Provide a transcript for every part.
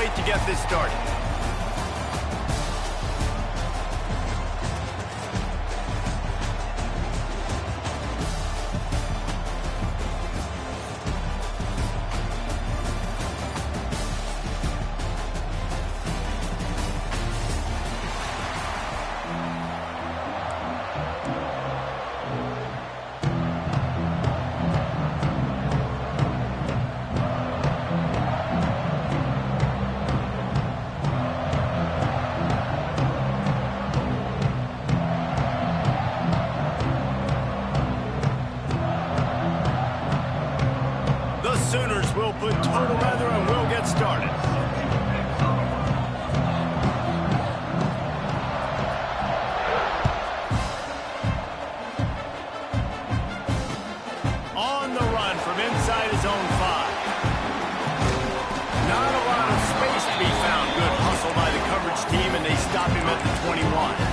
wait to get this started. Sooners will put total weather and we'll get started. On the run from inside his own 5. Not a lot of space to be found. Good hustle by the coverage team, and they stop him at the 21.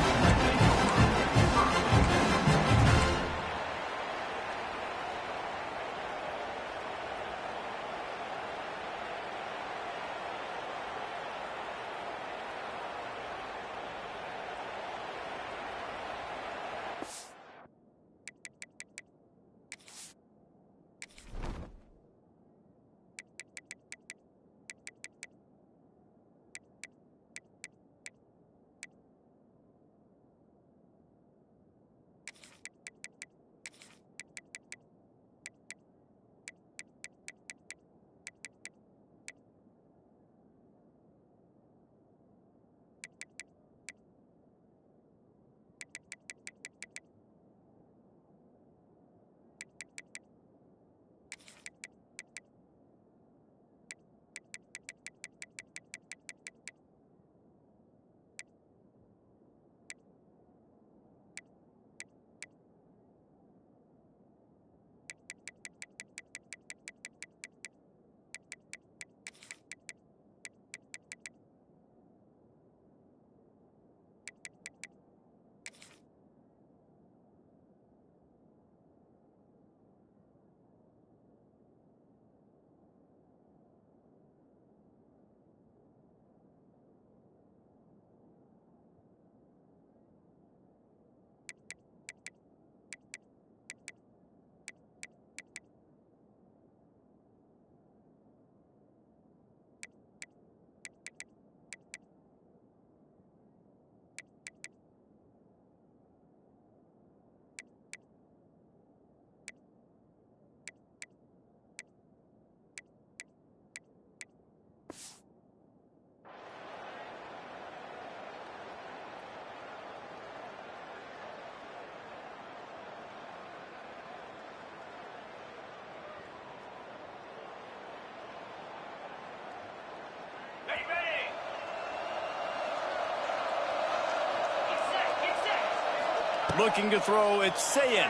Looking to throw, it's Sayin.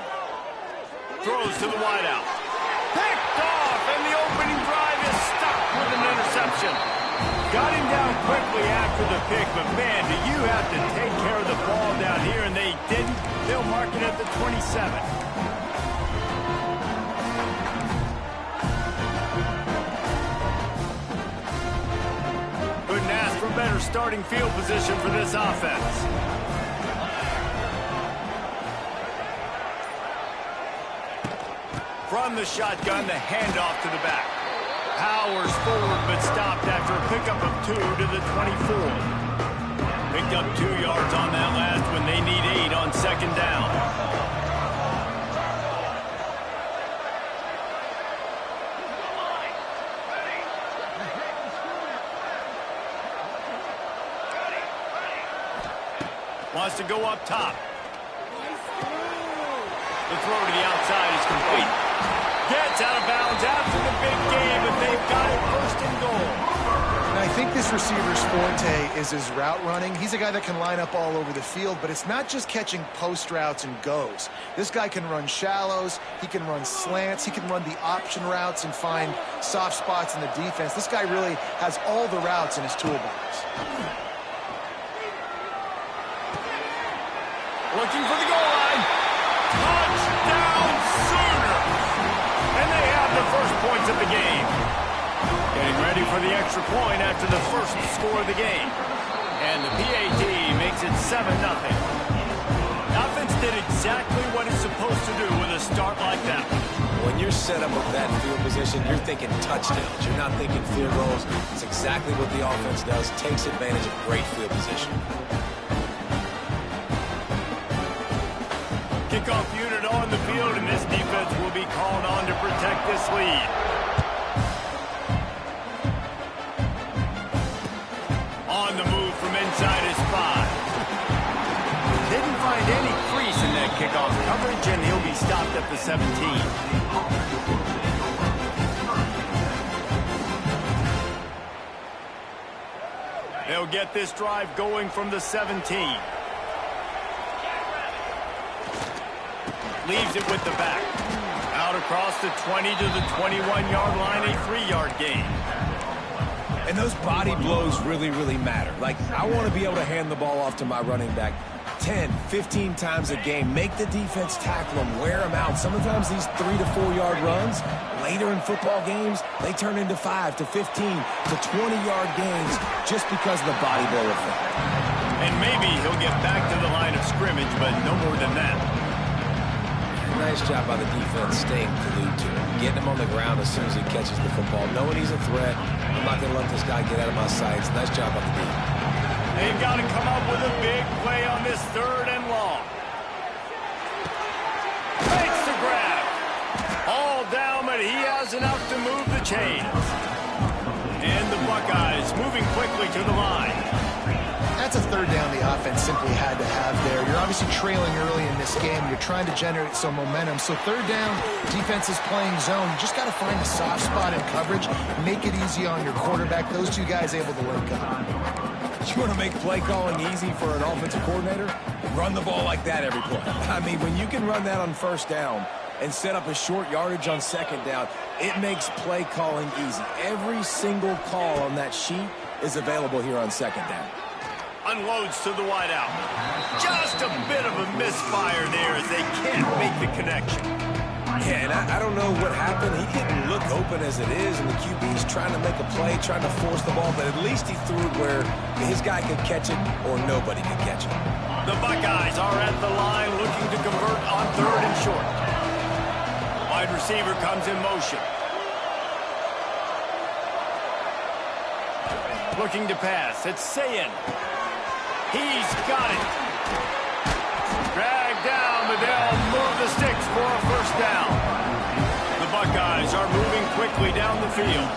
Throws to the wideout. Picked off, and the opening drive is stopped with an interception. Got him down quickly after the pick, but man, do you have to take care of the ball down here, and they didn't. They'll mark it at the 27. Couldn't ask for better starting field position for this offense. From the shotgun, the handoff to the back. Powers forward, but stopped after a pickup of 2 to the 24. Picked up 2 yards on that last when they need 8 on second down. Wants to go up top. The throw to the outside is complete. Gets out of bounds after the big game, but they've got it first and goal. And I think this receiver's forte is his route running. He's a guy that can line up all over the field, but it's not just catching post routes and goes. This guy can run shallows, he can run slants, he can run the option routes and find soft spots in the defense. This guy really has all the routes in his toolbox. Looking for the goal line. Touchdown Sooners! And they have the first points of the game. Getting ready for the extra point after the first score of the game. And the PAT makes it 7-0. Offense did exactly what it's supposed to do with a start like that. When you're set up with that field position, you're thinking touchdowns. You're not thinking field goals. It's exactly what the offense does. Takes advantage of great field position. Kickoff unit on the field, and this defense will be called on to protect this lead. On the move from inside his 5. Didn't find any crease in that kickoff coverage, and he'll be stopped at the 17. They'll get this drive going from the 17. Leaves it with the back. Out across the 20 to the 21-yard line, a 3-yard gain. And those body blows really, really matter. Like, I want to be able to hand the ball off to my running back 10, 15 times a game. Make the defense tackle them, wear them out. Sometimes these 3 to 4-yard runs, later in football games, they turn into 5 to 15 to 20-yard gains just because of the body blow effect. And maybe he'll get back to the line of scrimmage, but no more than that. Nice job by the defense staying glued to him, getting him on the ground as soon as he catches the football, knowing he's a threat. I'm not going to let this guy get out of my sights. Nice job by the defense. They've got to come up with a big play on this 3rd and long. Makes the grab. All down, but he has enough to move the chains. And the Buckeyes moving quickly to the line. That's a 3rd down the offense simply had to have there. You're obviously trailing early in this game. You're trying to generate some momentum. So 3rd down, defense is playing zone. You just got to find a soft spot in coverage. Make it easy on your quarterback. Those two guys able to link up. You want to make play calling easy for an offensive coordinator? Run the ball like that every play. I mean, when you can run that on 1st down and set up a short yardage on 2nd down, it makes play calling easy. Every single call on that sheet is available here on 2nd down. Unloads to the wideout. Just a bit of a misfire there as they can't make the connection. Yeah, and I don't know what happened. He didn't look open as it is, and the QB's trying to make a play, trying to force the ball, but at least he threw it where his guy could catch it or nobody could catch it. The Buckeyes are at the line looking to convert on 3rd and short. Wide receiver comes in motion. Looking to pass. It's Sayin. He's got it. Dragged down, but they'll move the sticks for a 1st down. The Buckeyes are moving quickly down the field.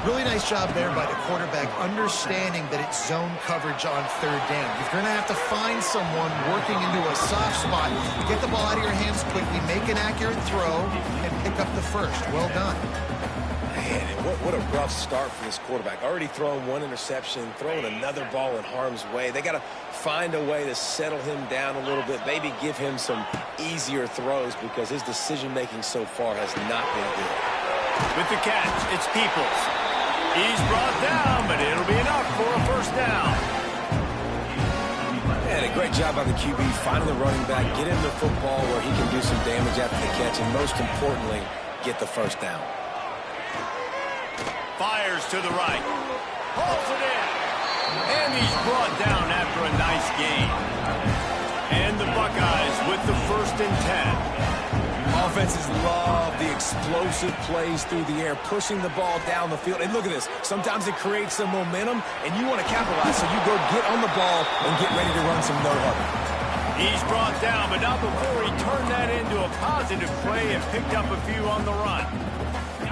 Really nice job there by the quarterback, understanding that it's zone coverage on 3rd down. You're going to have to find someone working into a soft spot, get the ball out of your hands quickly, make an accurate throw, and pick up the 1st. Well done. Man, what a rough start for this quarterback. Already throwing 1 interception, throwing another ball in harm's way. They got to find a way to settle him down a little bit, maybe give him some easier throws because his decision-making so far has not been good. With the catch, it's Peoples. He's brought down, but it'll be enough for a 1st down. And a great job by the QB finding the running back, get him the football where he can do some damage after the catch, and most importantly, get the 1st down. Fires to the right. Pulls it in. And he's brought down after a nice gain. And the Buckeyes with the 1st and 10. Offenses love the explosive plays through the air, pushing the ball down the field. And look at this. Sometimes it creates some momentum, and you want to capitalize, so you go get on the ball and get ready to run some no-huddle. He's brought down, but not before he turned that into a positive play and picked up a few on the run.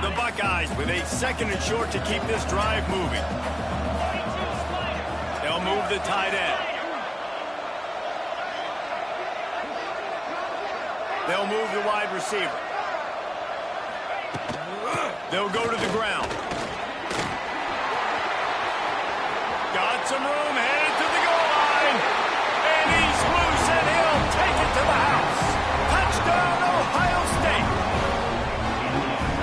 The Buckeyes with a 2nd and short to keep this drive moving. They'll move the tight end. They'll move the wide receiver. They'll go to the ground. Got some room, headed to the goal line. And he's loose, and he'll take it to the house. Touchdown, Ohio State.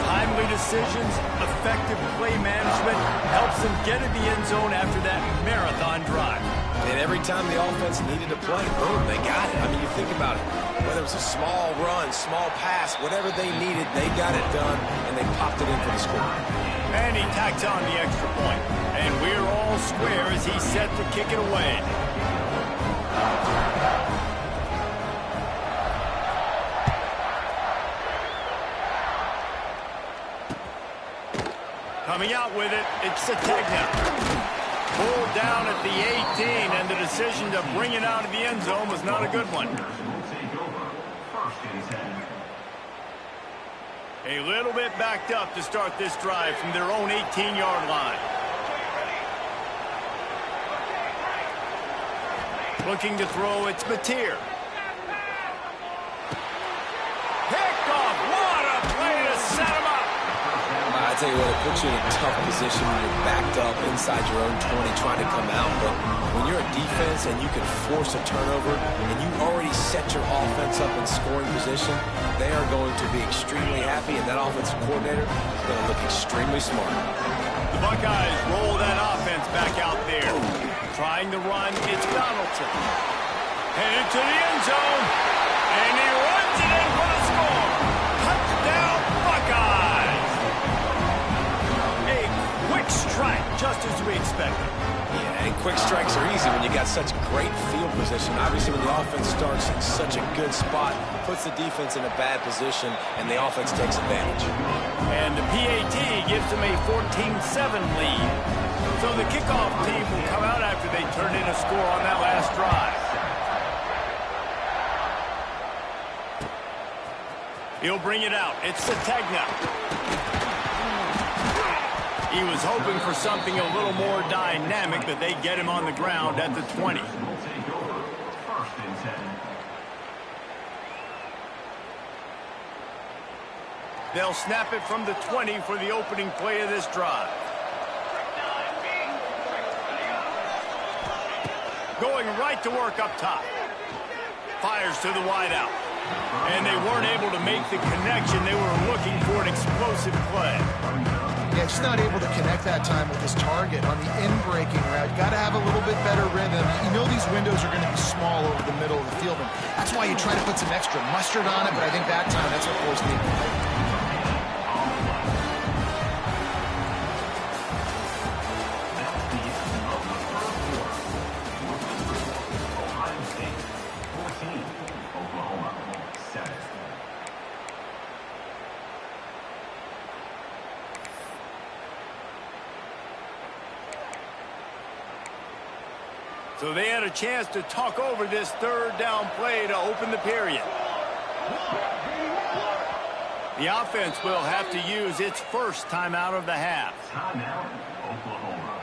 Timely decisions, effective play management helps them get in the end zone after that marathon drive. And every time the offense needed to play, boom, they got it. I mean, you think about it. Whether it was a small run, small pass, whatever they needed, they got it done, and they popped it in for the score. And he tacks on the extra point. And we're all square as he's set to kick it away. Coming out with it, it's Smitty. Pulled down at the 18, and the decision to bring it out of the end zone was not a good one. A little bit backed up to start this drive from their own 18-yard line. Looking to throw, it's Smitty. Picked off. What a play to set him up. I tell you what, it puts you in a tough position when you're backed up inside your own 20 trying to come out. But when you're a defense and you can force a turnover and you already set your offense up in scoring position, they are going to be extremely happy, and that offensive coordinator is going to look extremely smart. The Buckeyes roll that offense back out there. Trying to run, it's Donaldson. Headed to the end zone, and he runs it in for the score. Touchdown, Buckeyes! A quick strike, just as we expected. Yeah, and quick strikes are easy when you got such great field position. Obviously, when the offense starts in such a good spot, puts the defense in a bad position, and the offense takes advantage. And the PAT gives them a 14-7 lead. So the kickoff team will come out after they turn in a score on that last drive. He'll bring it out. It's Smitty. He was hoping for something a little more dynamic, but they get him on the ground at the 20. They'll snap it from the 20 for the opening play of this drive. Going right to work up top. Fires to the wideout. And they weren't able to make the connection. They were looking for an explosive play. Yeah, just not able to connect that time with his target on the in-breaking route. Got to have a little bit better rhythm. You know these windows are going to be small over the middle of the field, and that's why you try to put some extra mustard on it, but I think that time that's what forced the incompletion. So they had a chance to talk over this third down play to open the period. The offense will have to use its first timeout of the half. Timeout, Oklahoma.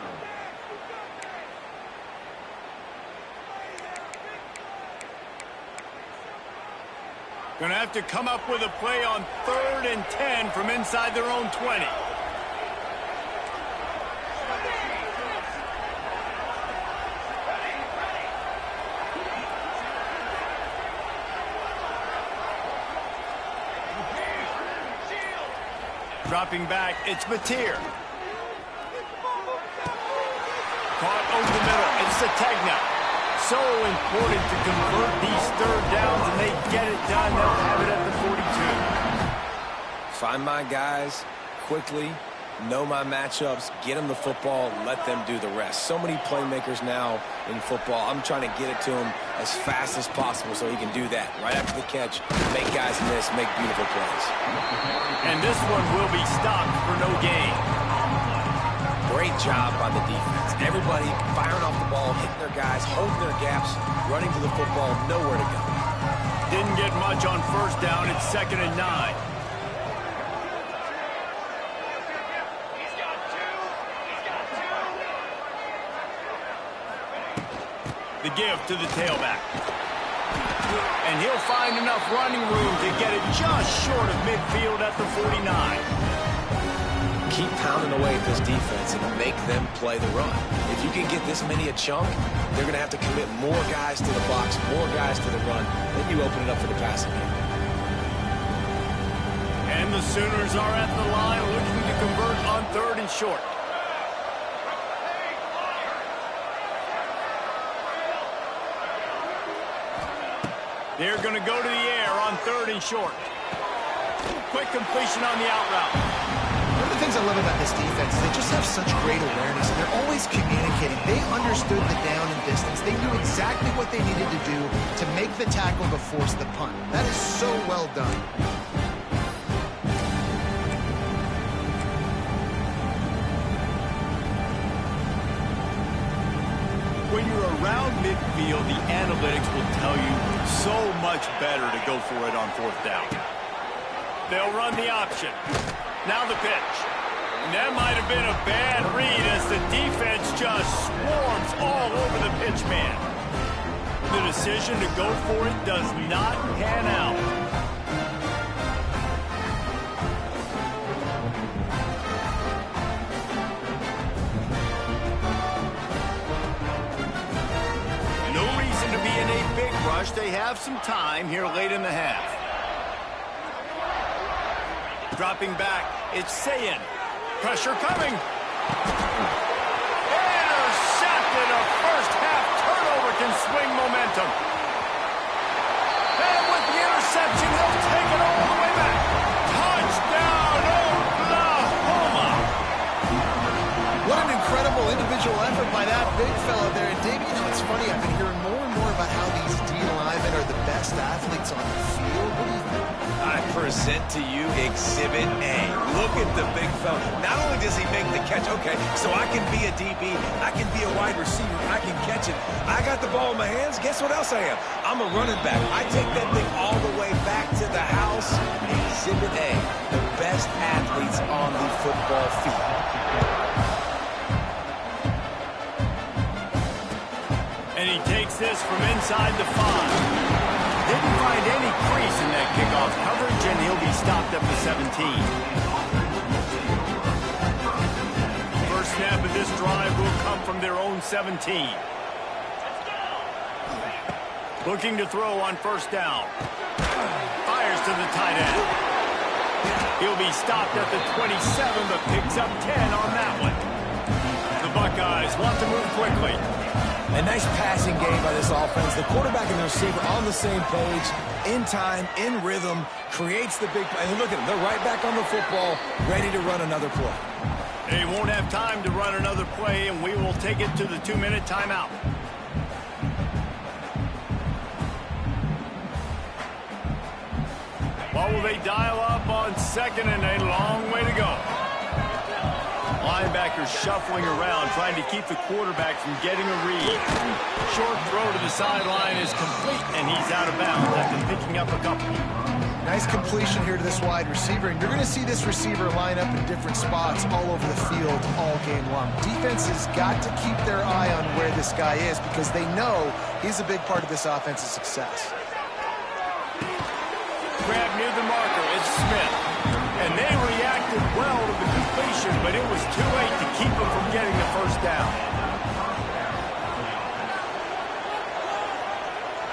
Going to have to come up with a play on 3rd and 10 from inside their own 20. Dropping back, it's Smitty. Caught over the middle, it's Smitty. So important to convert these third downs, and they get it done. They'll have it at the 42. Find my guys quickly, know my matchups, get them the football, let them do the rest. So many playmakers now in football. I'm trying to get it to him as fast as possible so he can do that. Right after the catch, make guys miss, make beautiful plays. And this one will be stopped for no gain. Great job by the defense. Everybody firing off the ball, hitting their guys, holding their gaps, running to the football, nowhere to go. Didn't get much on first down. It's 2nd and 9. The give to the tailback. And he'll find enough running room to get it just short of midfield at the 49. Keep pounding away at this defense and make them play the run. If you can get this many a chunk, they're going to have to commit more guys to the box, more guys to the run. Then you open it up for the passing game. And the Sooners are at the line looking to convert on 3rd and short. They're going to go to the air on 3rd and short. Quick completion on the out route. One of the things I love about this defense is they just have such great awareness, and they're always communicating. They understood the down and distance. They knew exactly what they needed to do to make the tackle to force the punt. That is so well done. When you're around midfield, the analytics will tell you so much better to go for it on fourth down. They'll run the option. Now the pitch. And that might have been a bad read as the defense just swarms all over the pitch man. The decision to go for it does not pan out. In a big rush, they have some time here late in the half. Dropping back, it's Sayin. Pressure coming. Intercepted. A first half turnover can swing momentum. And with the interception, he'll take it all the way back. Touchdown, Oklahoma. What an incredible individual effort by that big fella there. And Dave, you know, it's funny, I've been hearing more and more about how these D linemen are the best athletes on the field. What do you think? I present to you Exhibit A. Look at the big fella. Not only does he make the catch, okay, so I can be a DB, I can be a wide receiver, I can catch it. I got the ball in my hands. Guess what else I am? I'm a running back. I take that thing all the way back to the house. Exhibit A, the best athletes on the football field. And he takes this from inside the 5. Didn't find any crease in that kickoff coverage, and he'll be stopped at the 17. First snap of this drive will come from their own 17. Looking to throw on first down. Fires to the tight end. He'll be stopped at the 27, but picks up 10 on that one. The Buckeyes want to move quickly. A nice passing game by this offense. The quarterback and the receiver on the same page, in time, in rhythm, creates the big play. And look at them. They're right back on the football, ready to run another play. They won't have time to run another play, and we will take it to the 2-minute timeout. What will they dial up on second and a long way to go? Linebackers shuffling around, trying to keep the quarterback from getting a read. Short throw to the sideline is complete, and he's out of bounds after picking up a couple. Nice completion here to this wide receiver, and you're going to see this receiver line up in different spots all over the field all game long. Defense has got to keep their eye on where this guy is because they know he's a big part of this offense's success. Grab near the marker, it's Smith. And they reacted well to the completion, but it was too late to keep them from getting the first down.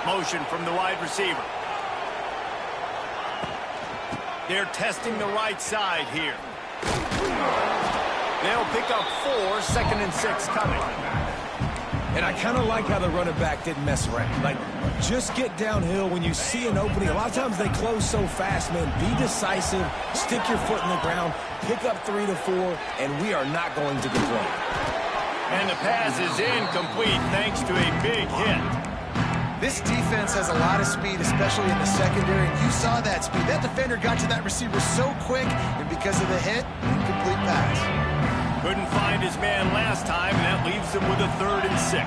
Motion from the wide receiver. They're testing the right side here. They'll pick up 4, 2nd and 6 coming. And I kind of like how the running back didn't mess around. Like, just get downhill when you see an opening. A lot of times they close so fast, man. Be decisive, stick your foot in the ground, pick up 3 to 4, and we are not going to complain. And the pass is incomplete thanks to a big hit. This defense has a lot of speed, especially in the secondary, and you saw that speed. That defender got to that receiver so quick, and because of the hit, incomplete pass. Couldn't find his man last time, and that leaves him with a 3rd and 6.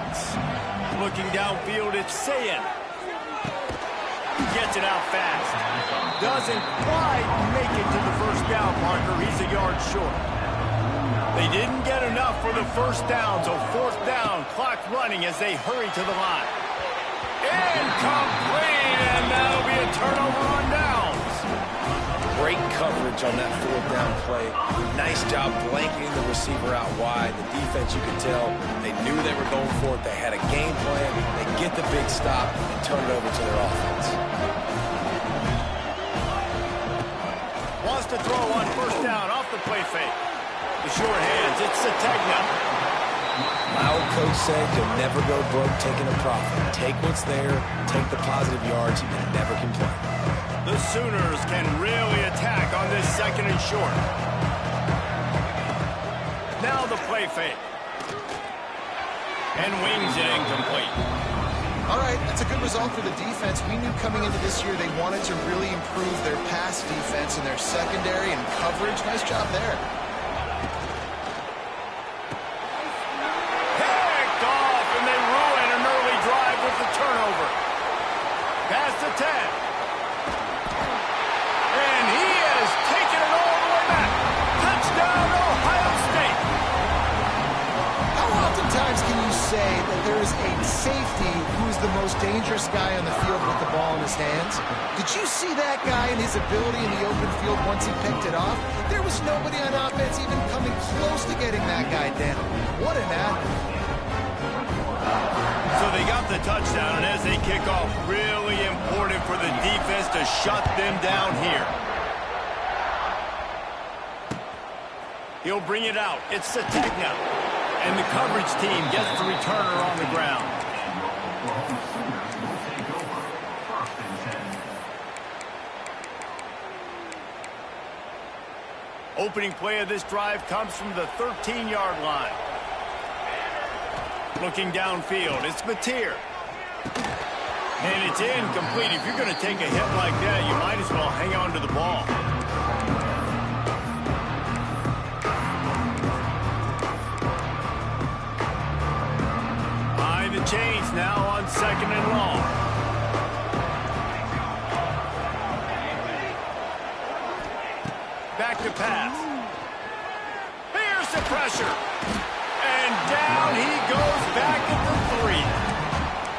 Looking downfield, it's Sayin. Gets it out fast. Doesn't quite make it to the first down marker. He's a yard short. They didn't get enough for the first down, so 4th down, clock running as they hurry to the line. Incomplete, and that'll be a turnover on downs. Great coverage on that 4th down play. Nice job blanketing the receiver out wide. The defense, you could tell, they knew they were going for it. They had a game plan. They get the big stop and turn it over to their offense. Wants to throw on first down off the play fake. The short hands, it's Sategna. My old coach said you'll never go broke taking a profit. Take what's there, take the positive yards, and never complain. The Sooners can really attack on this 2nd and short. Now the play fake. And wings it incomplete. All right, that's a good result for the defense. We knew coming into this year they wanted to really improve their pass defense and their secondary and coverage. Nice job there. Picked off, and they ruin an early drive with the turnover. Pass to 10. And he has taken it all the way back. Touchdown, Ohio State. How oftentimes can you say that there is a safety who's the most dangerous guy on the field with the ball in his hands? Did you see that guy and his ability in the open field once he picked it off? There was nobody on offense even coming close to getting that guy down. What an athlete. So they got the touchdown, and as they kick off, really important for the defense to shut them down here. He'll bring it out. It's Sategna. And the coverage team gets the returner on the ground. Opening play of this drive comes from the 13-yard line. Looking downfield, it's Smitty. And it's incomplete. If you're going to take a hit like that, you might as well hang on to the ball. Behind the chains now on 2nd and long. Back to pass. Here's the pressure. And down he goes back at the 3.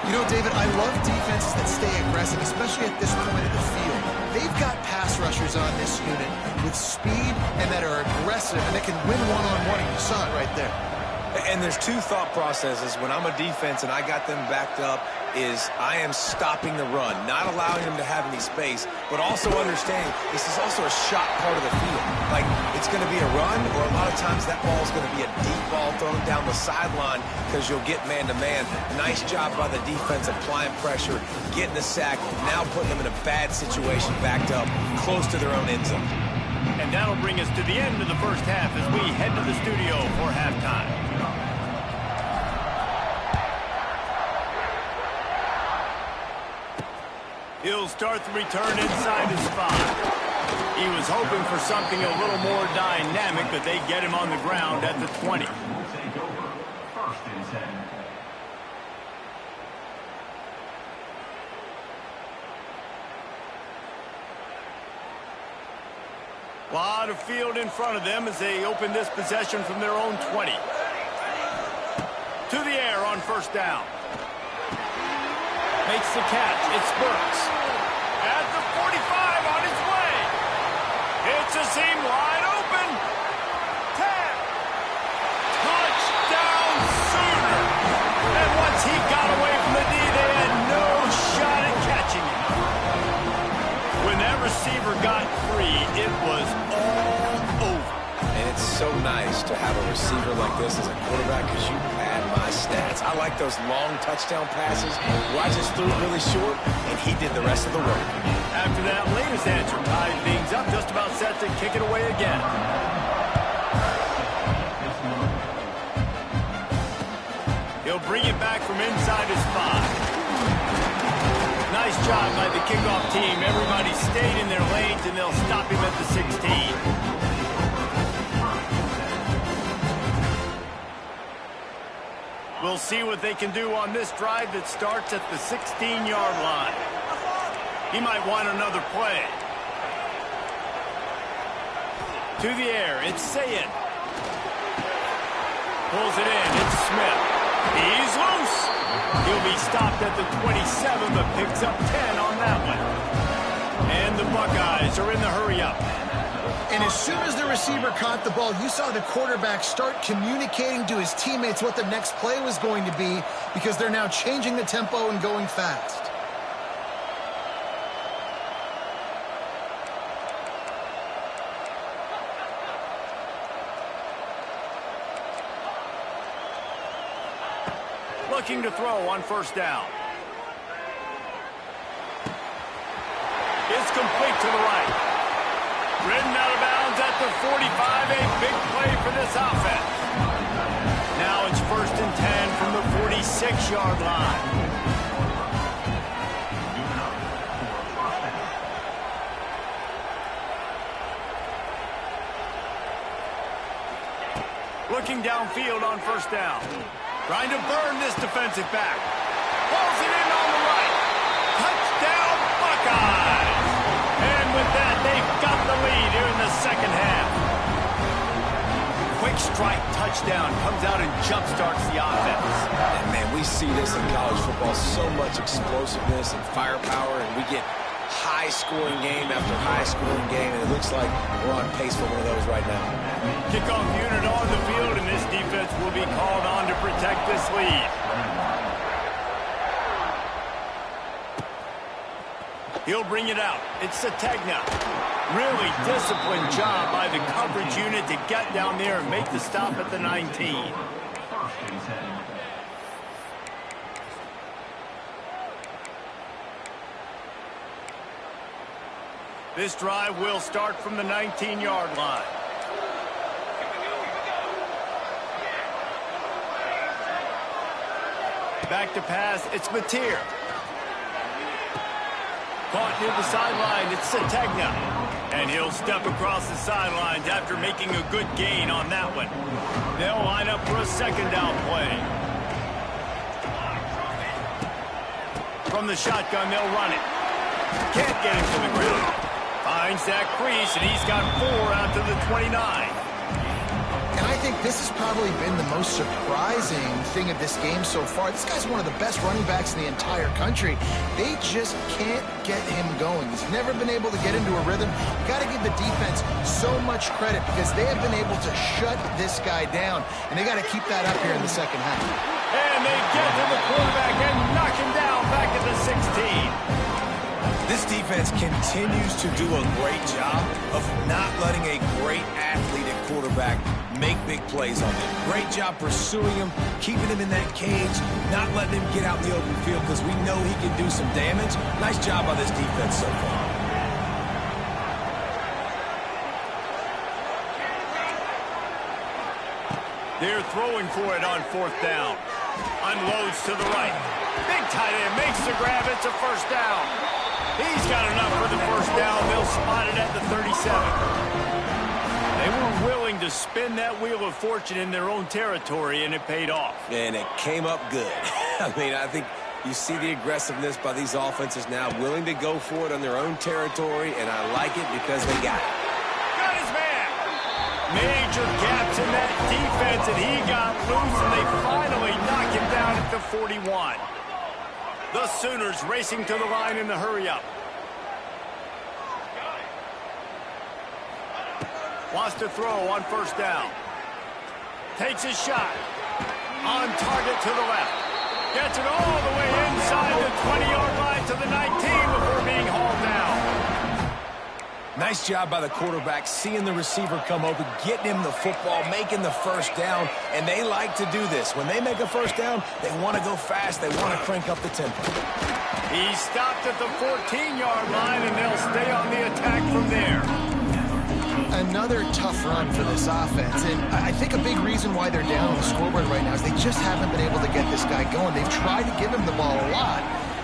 You know, David, I love defenses that stay aggressive, especially at this point of the field. They've got pass rushers on this unit with speed and that are aggressive and that can win one-on-one, and you saw it right there. And there's two thought processes when I'm a defense and I got them backed up is I am stopping the run, not allowing them to have any space, but also understanding this is also a shot part of the field. Like, it's going to be a run, or a lot of times that ball is going to be a deep ball thrown down the sideline because you'll get man-to-man. Nice job by the defense applying pressure, getting the sack, now putting them in a bad situation backed up close to their own end zone. And that'll bring us to the end of the first half as we head to the studio for halftime. He'll start the return inside his 5. He was hoping for something a little more dynamic, but they get him on the ground at the 20. Take over. 1st and 10. Lot of field in front of them as they open this possession from their own 20. To the air on 1st down. Makes the catch. It's Burks. At the 45 on his way. It's a seam wide open. 10. Touchdown Sooner. And once he got away from the D, they had no shot at catching him. When that receiver got free, it was all over. And it's so nice to have a receiver like this as a quarterback because you pad my stats. I like those long touchdown passes where I just threw it really short and he did the rest of the work. After that latest answer tied things up, just about set to kick it away again. He'll bring it back from inside his 5. Nice job by the kickoff team. Everybody stayed in their lanes, and they'll stop him at the 16. We'll see what they can do on this drive that starts at the 16-yard line. He might want another play. To the air, it's Sayin. Pulls it in, it's Smith. He's loose. He'll be stopped at the 27, but picks up 10 on that one. And the Buckeyes are in the hurry-up. And as soon as the receiver caught the ball, you saw the quarterback start communicating to his teammates what the next play was going to be because they're now changing the tempo and going fast. Looking to throw on 1st down. It's complete to the right. Ridden out of bounds at the 45, a big play for this offense. first and 10 from the 46-yard line. Looking downfield on first down. Trying to burn this defensive back. Pulls it in on the right. Touchdown, Buckeyes! And with that, they've got the lead here in the second half. Quick strike touchdown comes out and jumpstarts the offense. And man, we see this in college football, so much explosiveness and firepower, and we get high-scoring game after high-scoring game, and it looks like we're on pace for one of those right now. Kickoff unit on the field, and this defense will be called on to protect this lead. He'll bring it out. It's Sategna. Really disciplined job by the coverage unit to get down there and make the stop at the 19. First and 10. This drive will start from the 19-yard line. Back to pass, it's Mateer. Caught near the sideline, it's Sategna. And he'll step across the sidelines after making a good gain on that one. They'll line up for a second down play. From the shotgun, they'll run it. Can't get him to the ground. Finds that crease, and he's got 4 out to the 29. And I think this has probably been the most surprising thing of this game so far. This guy's one of the best running backs in the entire country. They just can't get him going. He's never been able to get into a rhythm. You've got to give the defense so much credit because they have been able to shut this guy down. And they got to keep that up here in the second half. And they get to the quarterback and knock him down back at the 16. This defense continues to do a great job of not letting a great athlete at quarterback make big plays on him. Great job pursuing him, keeping him in that cage, not letting him get out in the open field because we know he can do some damage. Nice job by this defense so far. They're throwing for it on fourth down. Unloads to the right. Big tight end makes the grab. It's a first down. He's got enough for the first down. They'll spot it at the 37. They were willing to spin that wheel of fortune in their own territory, and it paid off. And it came up good. I mean, I think you see the aggressiveness by these offenses now, willing to go for it on their own territory, and I like it because they got it. Got his man. Major gaps in that defense, and he got loose, and they finally knock him down at the 41. The Sooners racing to the line in the hurry-up. Wants to throw on first down. Takes a shot. On target to the left. Gets it all the way inside the 20-yard line to the 19 before being hauled down. Nice job by the quarterback, seeing the receiver come open, getting him the football, making the first down, and they like to do this. When they make a first down, they want to go fast, they want to crank up the tempo. He stopped at the 14-yard line, and they'll stay on the attack from there. Another tough run for this offense, and I think a big reason why they're down on the scoreboard right now is they just haven't been able to get this guy going. They've tried to give him the ball a lot.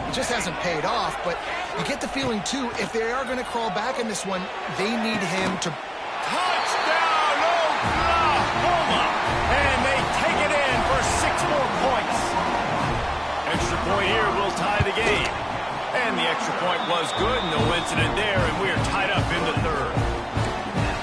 It just hasn't paid off, but you get the feeling, too, if they are going to crawl back in this one, they need him to... Touchdown, Oklahoma! And they take it in for 6 more points. Extra point here will tie the game. And the extra point was good, no incident there, and we are tied up in the third.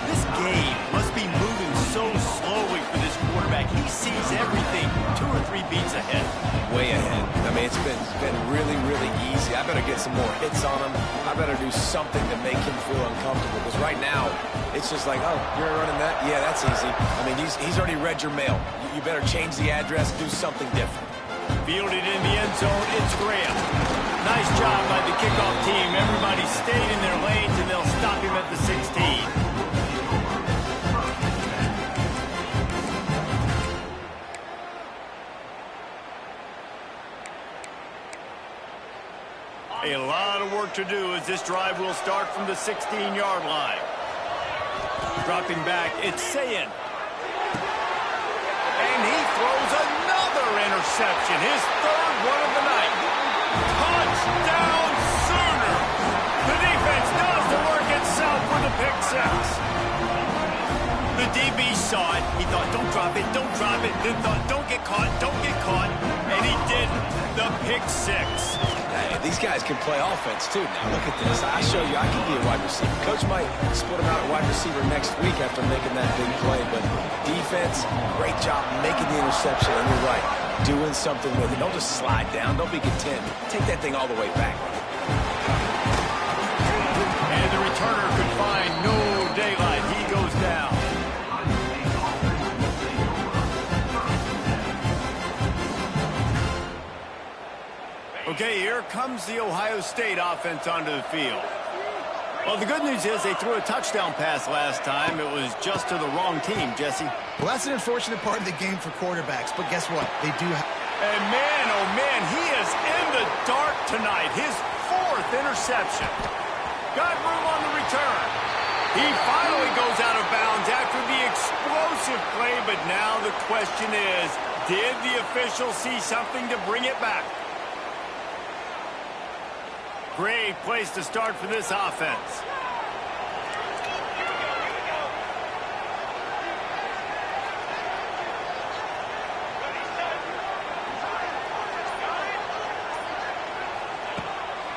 This game must be moving so slowly for this quarterback. He sees everything 2 or 3 beats ahead. Way ahead. I mean, it's been really, really easy. I better get some more hits on him. I better do something to make him feel uncomfortable. Because right now, it's just like, oh, you're running that? Yeah, that's easy. I mean, he's already read your mail. You better change the address, do something different. Fielded in the end zone, it's Graham. Nice job by the kickoff team. Everybody stayed in their lanes, and they'll stop him at the 16. A lot of work to do as this drive will start from the 16-yard line. Dropping back, it's Sayin. And he throws another reception, his third one of the night. Touchdown Sooner! The defense does the work itself with a pick six. The DB saw it. He thought, don't drop it, don't drop it. Then thought, don't get caught, don't get caught. And he didn't. The pick six. Hey, these guys can play offense, too. Now, look at this. I show you I can be a wide receiver. Coach might split him out at wide receiver next week after making that big play. But defense, great job making the interception. And you're right, doing something with it. Don't just slide down. Don't be content. Take that thing all the way back. And the returner could find no daylight. He goes down. Okay, here comes the Ohio State offense onto the field. Well, the good news is they threw a touchdown pass last time. It was just to the wrong team, Jesse. Well, that's an unfortunate part of the game for quarterbacks, but guess what? They do have... And man, oh man, he is in the dark tonight. His fourth interception. Got room on the return. He finally goes out of bounds after the explosive play, but now the question is, did the official see something to bring it back? Great place to start for this offense.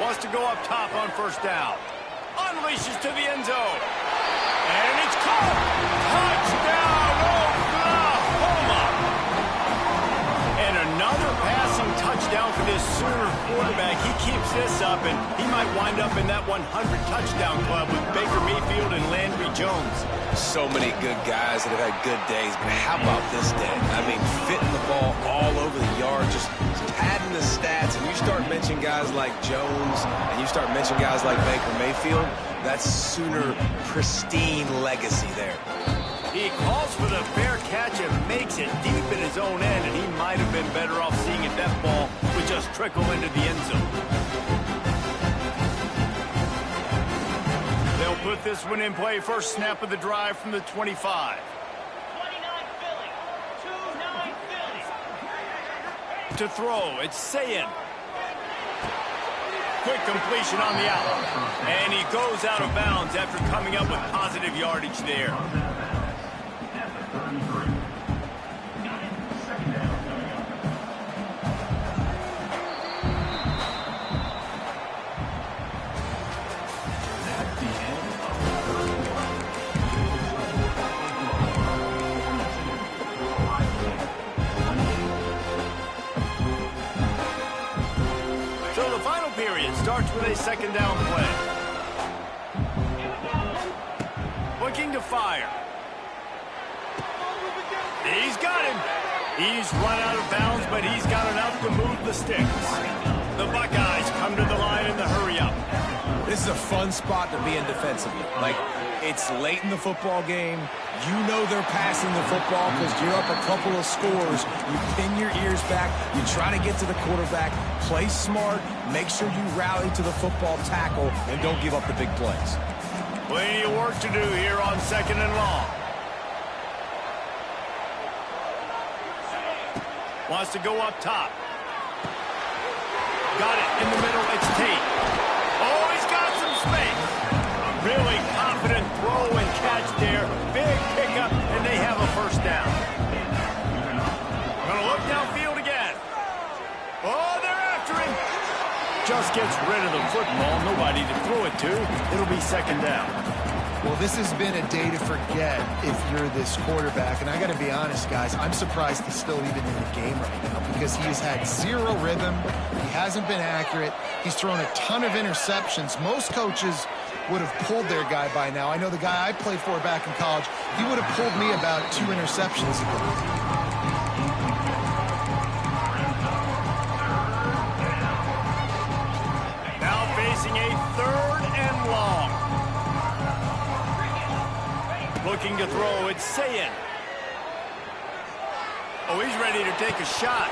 Wants to go up top on first down. Unleashes to the end zone. And it's caught. Touchdown, Oklahoma. And another passing touchdown for this Sooner quarterback. He keeps this up, and he might wind up in that 100 touchdown club with Baker Mayfield and Landry Jones. So many good guys that have had good days, but how about this day? I mean, fitting the ball all over the yard, just padding the stats, and you start mentioning guys like Jones, and you start mentioning guys like Baker Mayfield, that's Sooner pristine legacy there. He calls for the fair catch and makes it deep in his own end, and he might have been better off seeing if that ball would just trickle into the end zone. They'll put this one in play. First snap of the drive from the 25. 29 Philly. 29 Philly. To throw, it's Sayin. Quick completion on the out. And he goes out of bounds after coming up with positive yardage there. Starts with a second down play. Looking to fire. He's got him. He's run out of bounds, but he's got enough to move the sticks. The Buckeyes come to the line in the hurry-up. This is a fun spot to be in defensively. Like, it's late in the football game. You know they're passing the football because you're up a couple of scores. You pin your ears back. You try to get to the quarterback. Play smart. Make sure you rally to the football tackle and don't give up the big plays. Plenty of work to do here on second and long. Wants to go up top. Got it in the middle. It's Tate. Oh, he's got some space. Really confident throw and catch there. Big pickup, and they have a first down. Gonna look downfield again. Oh, they're after him. Just gets rid of the football. Nobody to throw it to. It'll be second down. Well, this has been a day to forget if you're this quarterback. And I got to be honest, guys, I'm surprised he's still even in the game right now because he has had zero rhythm. He hasn't been accurate. He's thrown a ton of interceptions. Most coaches would have pulled their guy by now. I know the guy I played for back in college, he would have pulled me about 2 interceptions ago. Now facing a third and long. Looking to throw, it's Sayin. Oh, he's ready to take a shot.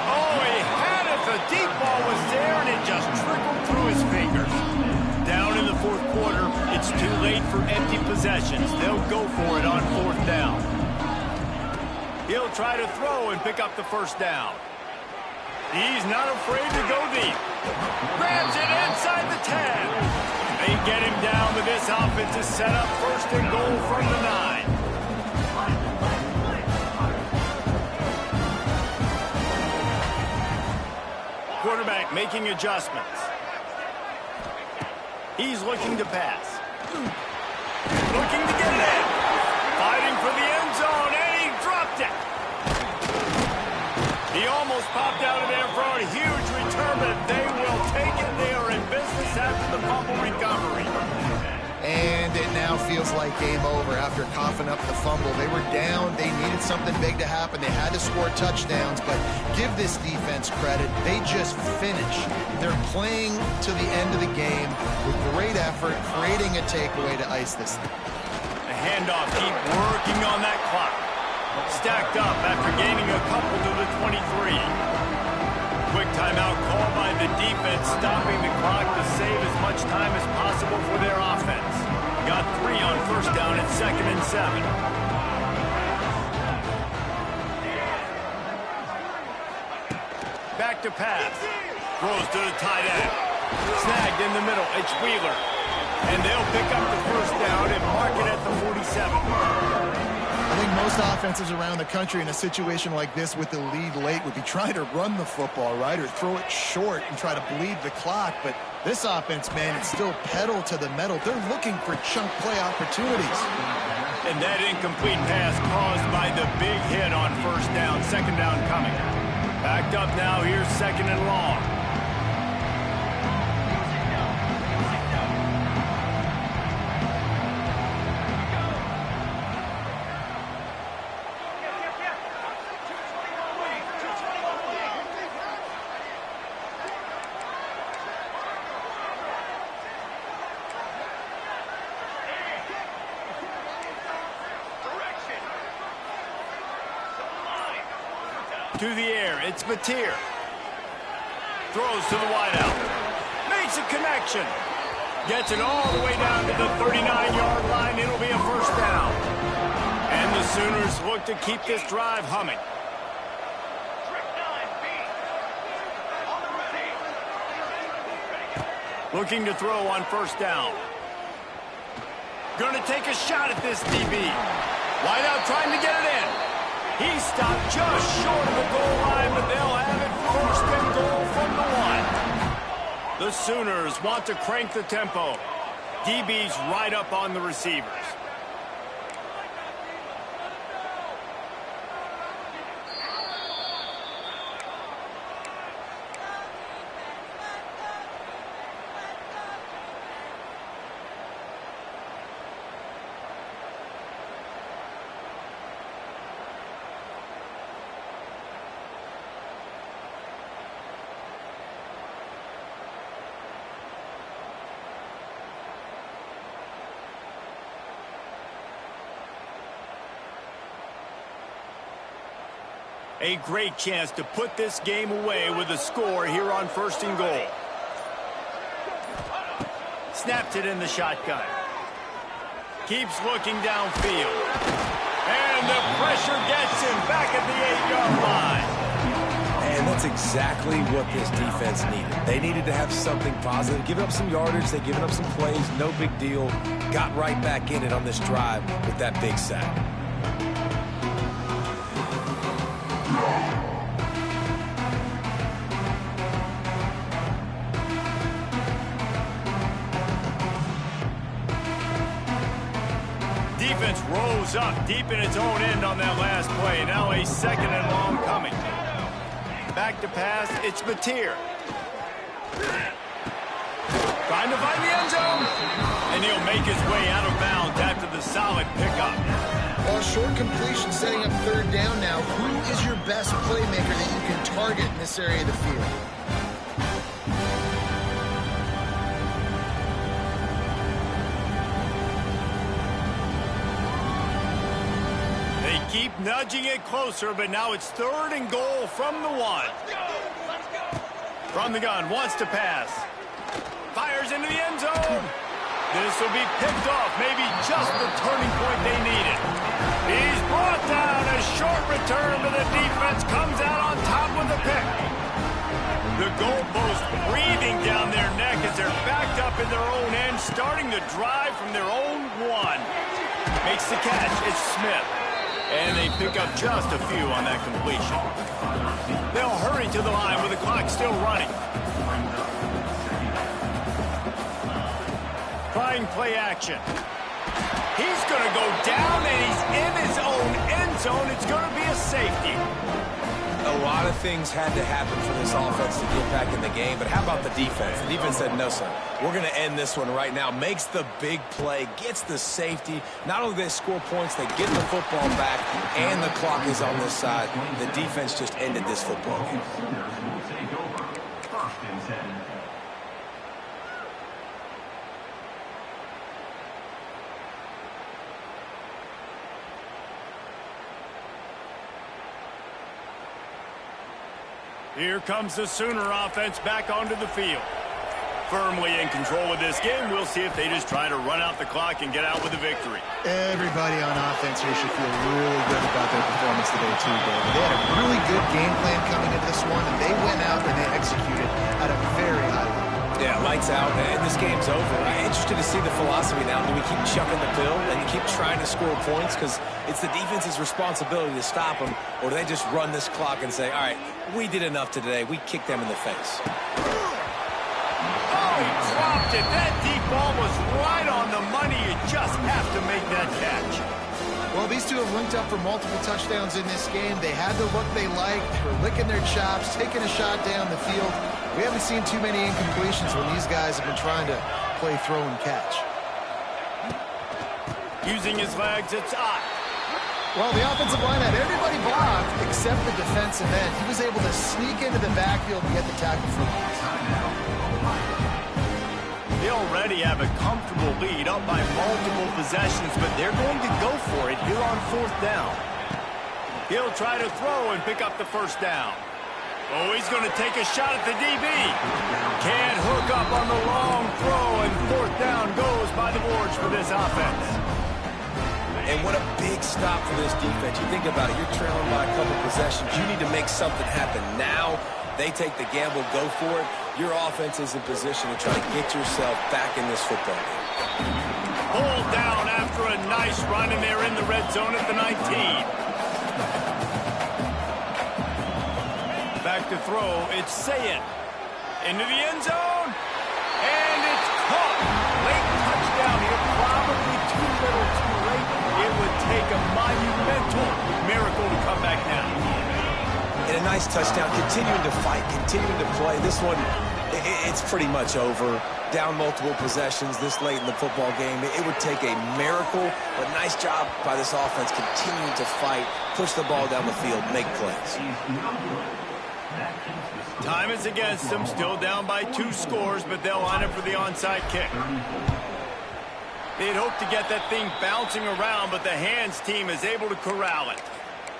Oh, he had it. The deep ball was there, and it just trickled through his fingers. Down in the fourth quarter, it's too late for empty possessions. They'll go for it on fourth down. He'll try to throw and pick up the first down. He's not afraid to go deep. Grabs it inside the 10. They get him down, but this offense is set up first and goal from the 9. Quarterback making adjustments. He's looking to pass. Looking to get it in. Fighting for the end zone, and he dropped it. He almost popped out of there for a huge return, but they will take it. They are in business after the fumble recovery. And it now feels like game over after coughing up the fumble. They were down. They needed something big to happen. They had to score touchdowns, but give this defense credit. They just finish. They're playing to the end of the game with great effort, creating a takeaway to ice this thing. The handoff, keep working on that clock. Stacked up after gaining a couple to the 23. Quick timeout called by the defense, stopping the clock to save as much time as possible for their offense. Got 3 on first down at 2nd and 7. Back to pass. Throws to the tight end. Snagged in the middle. It's Wheeler. And they'll pick up the first down and mark it at the 47. I think most offenses around the country in a situation like this with the lead late would be trying to run the football, right, or throw it short and try to bleed the clock. But this offense, man, it's still pedal to the metal. They're looking for chunk play opportunities. And that incomplete pass caused by the big hit on first down, 2nd down coming. Backed up now, here's 2nd and long. To the air, it's Smitty. Throws to the wideout. Makes a connection. Gets it all the way down to the 39-yard line. It'll be a first down. And the Sooners look to keep this drive humming. Looking to throw on first down. Going to take a shot at this DB. Wideout trying to get it in. He stopped just short of the goal line, but they'll have it first and goal from the 1. The Sooners want to crank the tempo. DB's right up on the receivers. A great chance to put this game away with a score here on 1st and goal. Snapped it in the shotgun. Keeps looking downfield. And the pressure gets him back at the 8-yard line. And that's exactly what this defense needed. They needed to have something positive. Giving up some yardage, they've given up some plays, no big deal. Got right back in it on this drive with that big sack. Defense rose up deep in its own end on that last play. Now a 2nd and long coming. Back to pass, it's Smitty. Trying to find the end zone. And he'll make his way out of bounds after the solid pickup. Well, short completion setting up 3rd down now. Who is your best playmaker that you can target in this area of the field? They keep nudging it closer, but now it's 3rd and goal from the 1. From the gun, wants to pass. Fires into the end zone. This will be picked off, maybe just the turning point they needed. He's brought down, a short return, but the defense comes out on top with the pick. The goalpost breathing down their neck as they're backed up in their own end, starting to drive from their own one. Makes the catch. It's Smith. And they pick up just a few on that completion. They'll hurry to the line with the clock still running. Trying play action. He's going to go down, and he's in his own end zone. It's going to be a safety. A lot of things had to happen for this offense to get back in the game, but how about the defense? The defense said, no, sir, we're going to end this one right now. Makes the big play, gets the safety. Not only do they score points, they get the football back, and the clock is on this side. The defense just ended this football game. First and 10. Here comes the Sooner offense back onto the field. Firmly in control of this game. We'll see if they just try to run out the clock and get out with a victory. Everybody on offense here should feel really good about their performance today, too, David. They had a really good game plan coming into this one, and they went out and they executed at a very high level. Yeah, lights out, and this game's over. I'm interested to see the philosophy now. Do we keep chucking the pill and keep trying to score points because it's the defense's responsibility to stop them, or do they just run this clock and say, all right, we did enough today. We kicked them in the face. Oh, he dropped it. That deep ball was right on the money. You just have to make that catch. Well, these two have linked up for multiple touchdowns in this game. They had the look they liked. They were licking their chops, taking a shot down the field. We haven't seen too many incompletions when these guys have been trying to play throw and catch. Using his legs, it's Ott. Well, the offensive line had everybody blocked except the defensive end. He was able to sneak into the backfield and get the tackle for loss. They already have a comfortable lead up by multiple possessions, but they're going to go for it here on fourth down. He'll try to throw and pick up the first down. Oh, he's going to take a shot at the DB. Can't hook up on the long throw, and fourth down goes by the boards for this offense. And what a big stop for this defense. You think about it, you're trailing by a couple possessions. You need to make something happen now. They take the gamble, go for it. Your offense is in position to try to get yourself back in this football game. Pulled down after a nice run, and they're in the red zone at the 19. Back to throw, it's Sayin. Into the end zone, and it's caught. Late touchdown here, probably too little too late. It would take a monumental miracle to come back now. And a nice touchdown, continuing to fight, continuing to play. This one, it's pretty much over. Down multiple possessions this late in the football game. It would take a miracle, but nice job by this offense continuing to fight, push the ball down the field, make plays. Time is against them, still down by 2 scores, but they'll line up for the onside kick. They'd hope to get that thing bouncing around, but the hands team is able to corral it.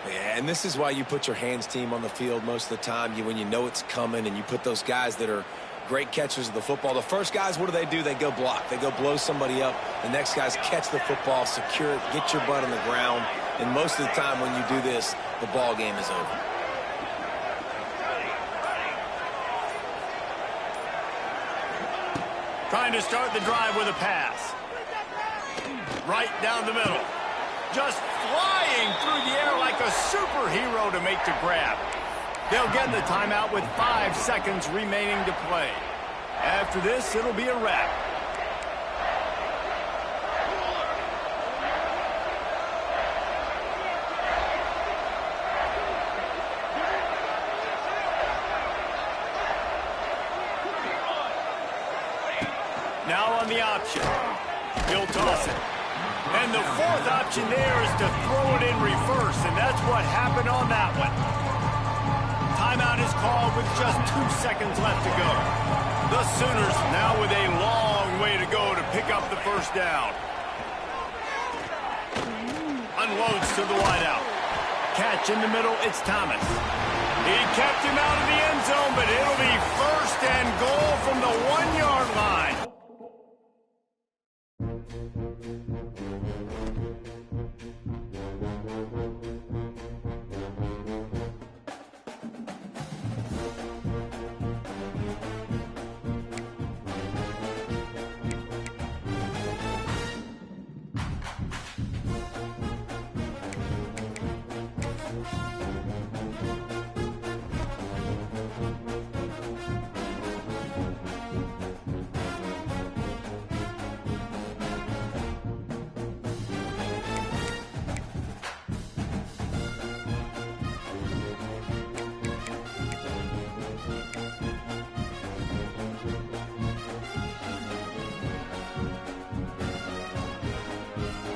Yeah, and this is why you put your hands team on the field most of the time. When you know it's coming, and you put those guys that are great catchers of the football. The first guys, what do? They go block. They go blow somebody up. The next guys catch the football, secure it, get your butt on the ground. And most of the time when you do this, the ball game is over. Trying to start the drive with a pass. Right down the middle. Just flying through the air like a superhero to make the grab. They'll get the timeout with 5 seconds remaining to play. After this, it'll be a wrap. Now on the option. He'll toss it. And the fourth option there is to throw it in reverse, and that's what happened on that one. Timeout is called with just 2 seconds left to go. The Sooners now with a long way to go to pick up the first down. Unloads to the wideout. Catch in the middle, it's Thomas. He kept him out